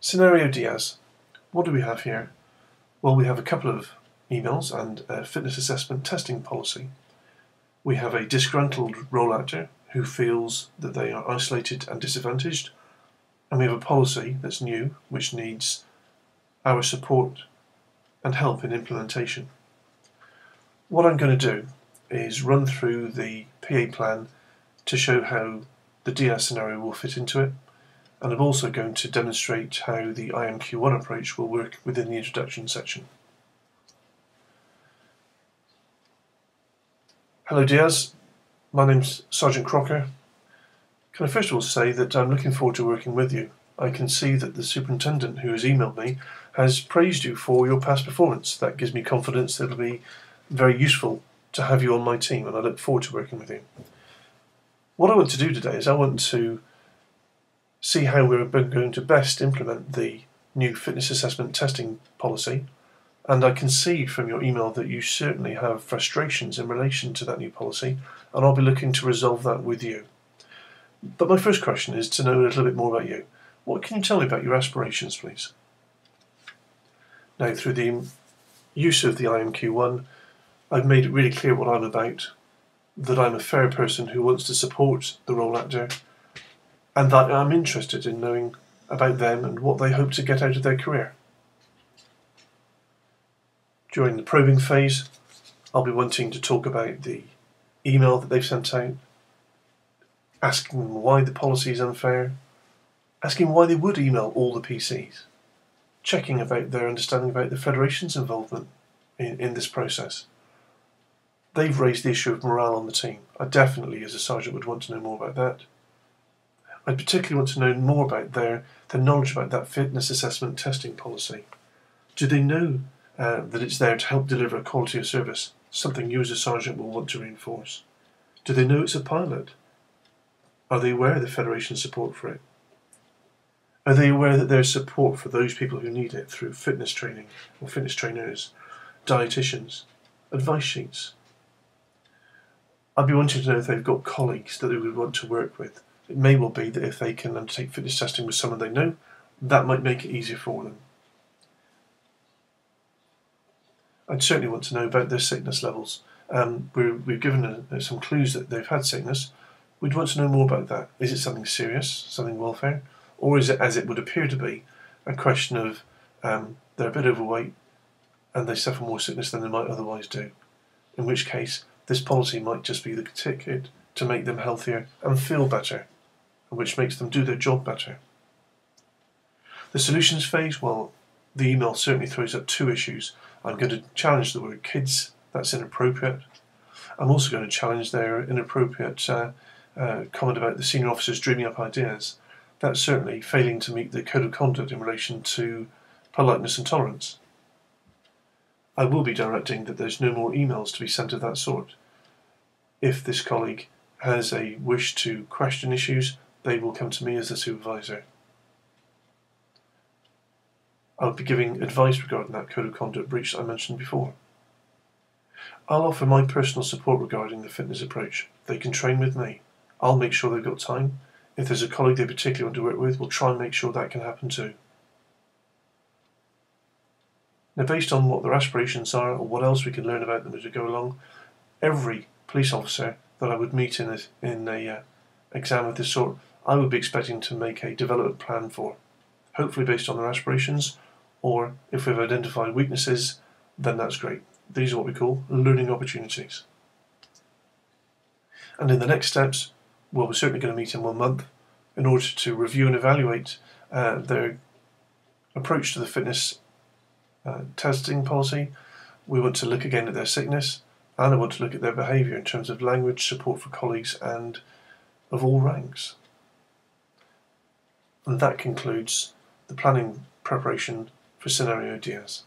Scenario DIAZ. What do we have here? Well, we have a couple of emails and a fitness assessment testing policy. We have a disgruntled role actor who feels that they are isolated and disadvantaged, and we have a policy that's new which needs our support and help in implementation. What I'm going to do is run through the PA plan to show how the DIAZ scenario will fit into it, and I'm also going to demonstrate how the IMQ1 approach will work within the introduction section. Hello DIAZ, my name's Sergeant Crocker. Can I first of all say that I'm looking forward to working with you. I can see that the superintendent who has emailed me has praised you for your past performance. That gives me confidence that it'll be very useful to have you on my team, and I look forward to working with you. What I want to do today is I want to see how we're going to best implement the new fitness assessment testing policy, and I can see from your email that you certainly have frustrations in relation to that new policy, and I'll be looking to resolve that with you. But my first question is to know a little bit more about you. What can you tell me about your aspirations, please? Now, through the use of the IMQ1, I've made it really clear what I'm about, that I'm a fair person who wants to support the role actor, and that I'm interested in knowing about them and what they hope to get out of their career. During the probing phase, I'll be wanting to talk about the email that they've sent out, asking them why the policy is unfair, asking why they would email all the PCs, checking about their understanding about the Federation's involvement in this process. They've raised the issue of morale on the team. I definitely, as a sergeant, would want to know more about that. I particularly want to know more about their knowledge about that fitness assessment testing policy. Do they know that it's there to help deliver a quality of service, something you as a sergeant will want to reinforce? Do they know it's a pilot? Are they aware of the Federation's support for it? Are they aware that there's support for those people who need it through fitness training or fitness trainers, dietitians, advice sheets? I'd be wanting to know if they've got colleagues that they would want to work with. It may well be that if they can undertake fitness testing with someone they know, that might make it easier for them. I'd certainly want to know about their sickness levels. We've given some clues that they've had sickness. We'd want to know more about that. Is it something serious, something welfare? Or is it, as it would appear to be, a question of they're a bit overweight and they suffer more sickness than they might otherwise do? In which case, this policy might just be the ticket to make them healthier and feel better, which makes them do their job better. The solutions phase, well, the email certainly throws up two issues. I'm going to challenge the word kids, that's inappropriate. I'm also going to challenge their inappropriate comment about the senior officers dreaming up ideas. That's certainly failing to meet the code of conduct in relation to politeness and tolerance. I will be directing that there's no more emails to be sent of that sort. If this colleague has a wish to question issues, they will come to me as the supervisor. I'll be giving advice regarding that code of conduct breach that I mentioned before. I'll offer my personal support regarding the fitness approach. They can train with me. I'll make sure they've got time. If there's a colleague they particularly want to work with, we'll try and make sure that can happen too. Now, based on what their aspirations are or what else we can learn about them as we go along, every police officer that I would meet in a exam of this sort, I would be expecting to make a development plan for, hopefully based on their aspirations, or if we've identified weaknesses, then that's great. These are what we call learning opportunities. And in the next steps, well, we're certainly going to meet in 1 month in order to review and evaluate their approach to the fitness testing policy. We want to look again at their sickness, and I want to look at their behaviour in terms of language, support for colleagues, and of all ranks. And that concludes the planning preparation for Scenario DIAZ.